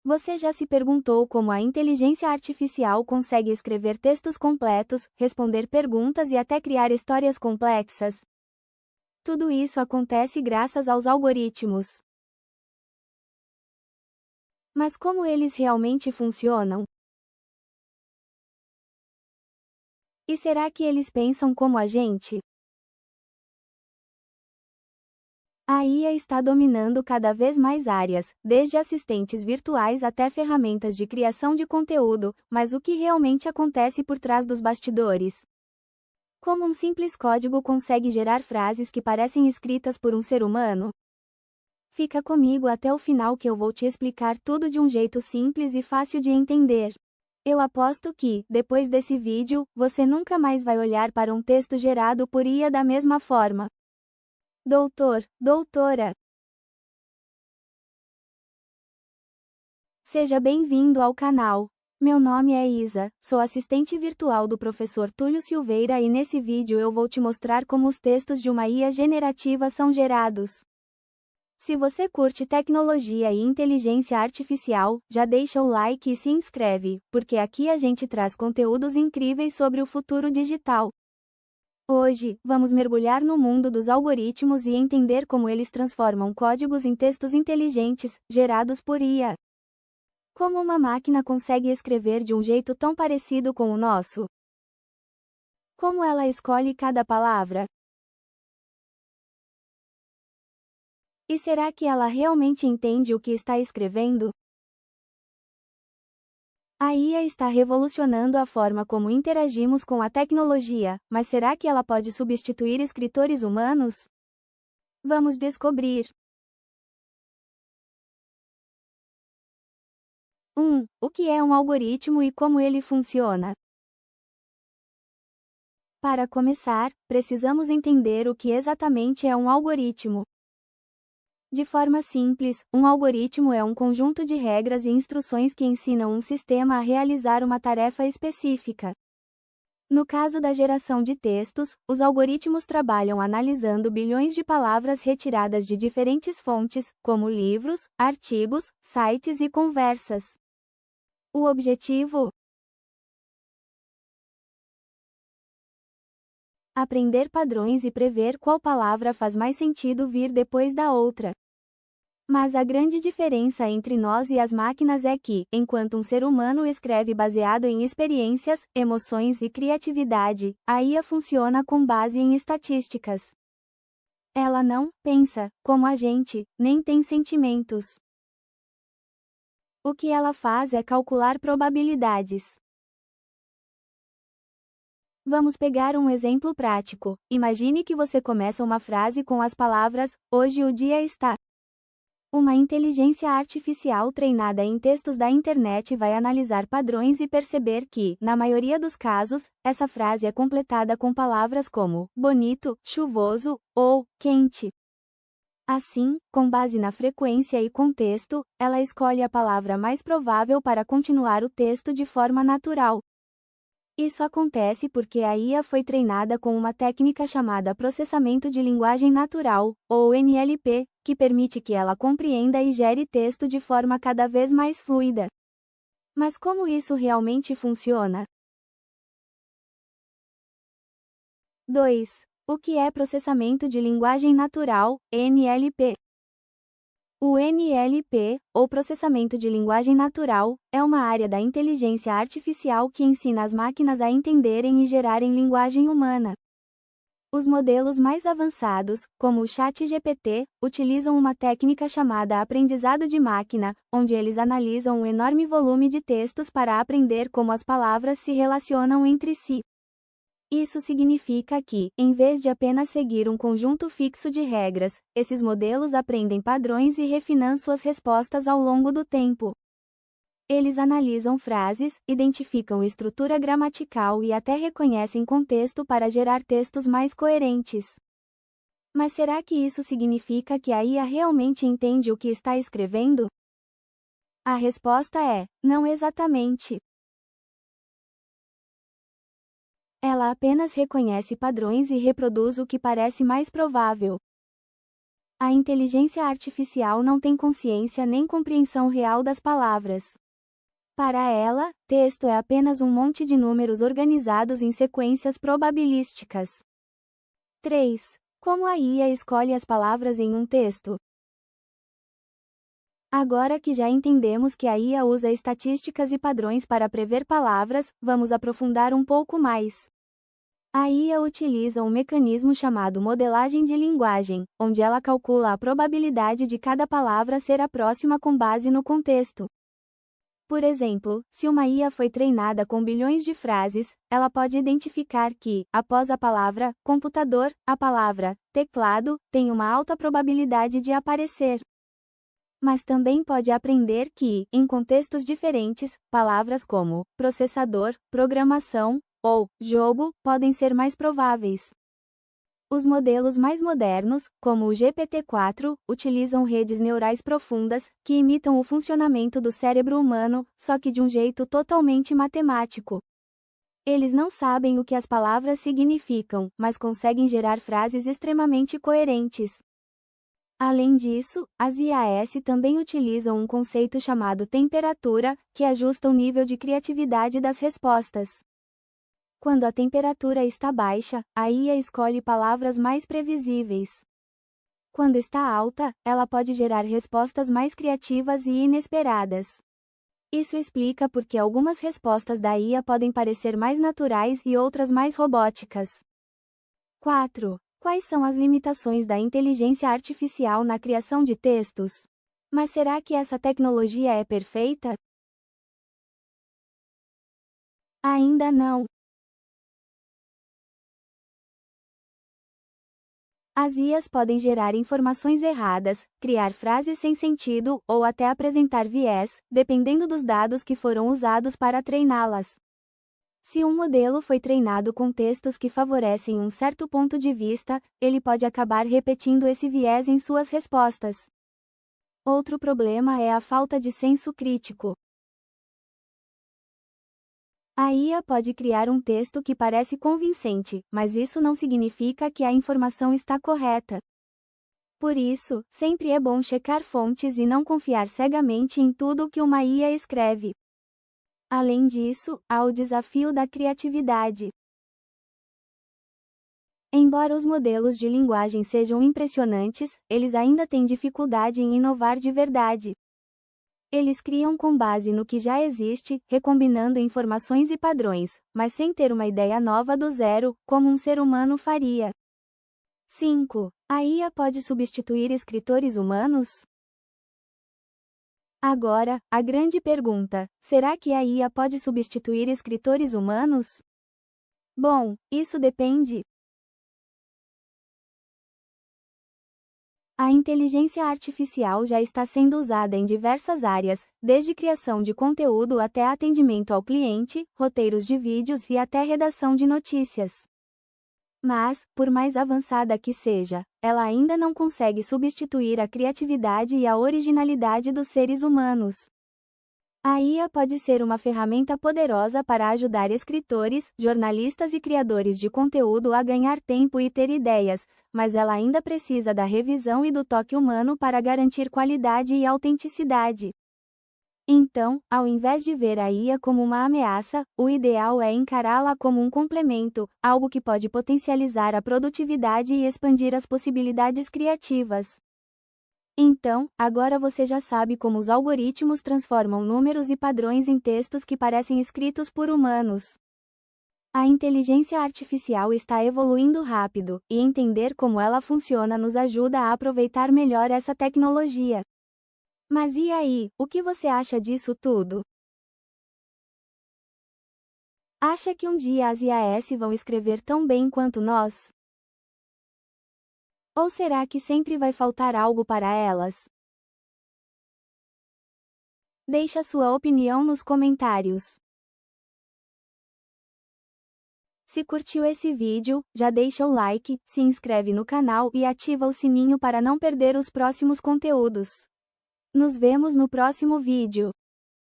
Você já se perguntou como a inteligência artificial consegue escrever textos completos, responder perguntas e até criar histórias complexas? Tudo isso acontece graças aos algoritmos. Mas como eles realmente funcionam? E será que eles pensam como a gente? A IA está dominando cada vez mais áreas, desde assistentes virtuais até ferramentas de criação de conteúdo, mas o que realmente acontece por trás dos bastidores? Como um simples código consegue gerar frases que parecem escritas por um ser humano? Fica comigo até o final que eu vou te explicar tudo de um jeito simples e fácil de entender. Eu aposto que, depois desse vídeo, você nunca mais vai olhar para um texto gerado por IA da mesma forma. Doutora, seja bem-vindo ao canal. Meu nome é Isa, sou assistente virtual do professor Túlio Silveira e nesse vídeo eu vou te mostrar como os textos de uma IA generativa são gerados. Se você curte tecnologia e inteligência artificial, já deixa o like e se inscreve, porque aqui a gente traz conteúdos incríveis sobre o futuro digital. Hoje, vamos mergulhar no mundo dos algoritmos e entender como eles transformam códigos em textos inteligentes, gerados por IA. Como uma máquina consegue escrever de um jeito tão parecido com o nosso? Como ela escolhe cada palavra? E será que ela realmente entende o que está escrevendo? A IA está revolucionando a forma como interagimos com a tecnologia, mas será que ela pode substituir escritores humanos? Vamos descobrir. 1. O que é um algoritmo e como ele funciona? Para começar, precisamos entender o que exatamente é um algoritmo. De forma simples, um algoritmo é um conjunto de regras e instruções que ensinam um sistema a realizar uma tarefa específica. No caso da geração de textos, os algoritmos trabalham analisando bilhões de palavras retiradas de diferentes fontes, como livros, artigos, sites e conversas. O objetivo? Aprender padrões e prever qual palavra faz mais sentido vir depois da outra. Mas a grande diferença entre nós e as máquinas é que, enquanto um ser humano escreve baseado em experiências, emoções e criatividade, a IA funciona com base em estatísticas. Ela não pensa, como a gente, nem tem sentimentos. O que ela faz é calcular probabilidades. Vamos pegar um exemplo prático. Imagine que você começa uma frase com as palavras: "Hoje o dia está". Uma inteligência artificial treinada em textos da internet vai analisar padrões e perceber que, na maioria dos casos, essa frase é completada com palavras como bonito, chuvoso ou quente. Assim, com base na frequência e contexto, ela escolhe a palavra mais provável para continuar o texto de forma natural. Isso acontece porque a IA foi treinada com uma técnica chamada processamento de linguagem natural, ou NLP, que permite que ela compreenda e gere texto de forma cada vez mais fluida. Mas como isso realmente funciona? 2. O que é processamento de linguagem natural, NLP? O NLP, ou processamento de linguagem natural, é uma área da inteligência artificial que ensina as máquinas a entenderem e gerarem linguagem humana. Os modelos mais avançados, como o ChatGPT, utilizam uma técnica chamada aprendizado de máquina, onde eles analisam um enorme volume de textos para aprender como as palavras se relacionam entre si. Isso significa que, em vez de apenas seguir um conjunto fixo de regras, esses modelos aprendem padrões e refinam suas respostas ao longo do tempo. Eles analisam frases, identificam estrutura gramatical e até reconhecem contexto para gerar textos mais coerentes. Mas será que isso significa que a IA realmente entende o que está escrevendo? A resposta é: não exatamente. Ela apenas reconhece padrões e reproduz o que parece mais provável. A inteligência artificial não tem consciência nem compreensão real das palavras. Para ela, texto é apenas um monte de números organizados em sequências probabilísticas. 3. Como a IA escolhe as palavras em um texto? Agora que já entendemos que a IA usa estatísticas e padrões para prever palavras, vamos aprofundar um pouco mais. A IA utiliza um mecanismo chamado modelagem de linguagem, onde ela calcula a probabilidade de cada palavra ser a próxima com base no contexto. Por exemplo, se uma IA foi treinada com bilhões de frases, ela pode identificar que, após a palavra computador, a palavra teclado tem uma alta probabilidade de aparecer. Mas também pode aprender que, em contextos diferentes, palavras como processador, programação ou jogo podem ser mais prováveis. Os modelos mais modernos, como o GPT-4, utilizam redes neurais profundas, que imitam o funcionamento do cérebro humano, só que de um jeito totalmente matemático. Eles não sabem o que as palavras significam, mas conseguem gerar frases extremamente coerentes. Além disso, as IAS também utilizam um conceito chamado temperatura, que ajusta o nível de criatividade das respostas. Quando a temperatura está baixa, a IA escolhe palavras mais previsíveis. Quando está alta, ela pode gerar respostas mais criativas e inesperadas. Isso explica por que algumas respostas da IA podem parecer mais naturais e outras mais robóticas. 4. Quais são as limitações da inteligência artificial na criação de textos? Mas será que essa tecnologia é perfeita? Ainda não. As IAs podem gerar informações erradas, criar frases sem sentido ou até apresentar viés, dependendo dos dados que foram usados para treiná-las. Se um modelo foi treinado com textos que favorecem um certo ponto de vista, ele pode acabar repetindo esse viés em suas respostas. Outro problema é a falta de senso crítico. A IA pode criar um texto que parece convincente, mas isso não significa que a informação está correta. Por isso, sempre é bom checar fontes e não confiar cegamente em tudo que uma IA escreve. Além disso, há o desafio da criatividade. Embora os modelos de linguagem sejam impressionantes, eles ainda têm dificuldade em inovar de verdade. Eles criam com base no que já existe, recombinando informações e padrões, mas sem ter uma ideia nova do zero, como um ser humano faria. 5. A IA pode substituir escritores humanos? Agora, a grande pergunta: será que a IA pode substituir escritores humanos? Bom, isso depende. A inteligência artificial já está sendo usada em diversas áreas, desde criação de conteúdo até atendimento ao cliente, roteiros de vídeos e até redação de notícias. Mas, por mais avançada que seja, ela ainda não consegue substituir a criatividade e a originalidade dos seres humanos. A IA pode ser uma ferramenta poderosa para ajudar escritores, jornalistas e criadores de conteúdo a ganhar tempo e ter ideias, mas ela ainda precisa da revisão e do toque humano para garantir qualidade e autenticidade. Então, ao invés de ver a IA como uma ameaça, o ideal é encará-la como um complemento, algo que pode potencializar a produtividade e expandir as possibilidades criativas. Então, agora você já sabe como os algoritmos transformam números e padrões em textos que parecem escritos por humanos. A inteligência artificial está evoluindo rápido, e entender como ela funciona nos ajuda a aproveitar melhor essa tecnologia. Mas e aí, o que você acha disso tudo? Acha que um dia as IAS vão escrever tão bem quanto nós? Ou será que sempre vai faltar algo para elas? Deixe a sua opinião nos comentários. Se curtiu esse vídeo, já deixa o like, se inscreve no canal e ativa o sininho para não perder os próximos conteúdos. Nos vemos no próximo vídeo.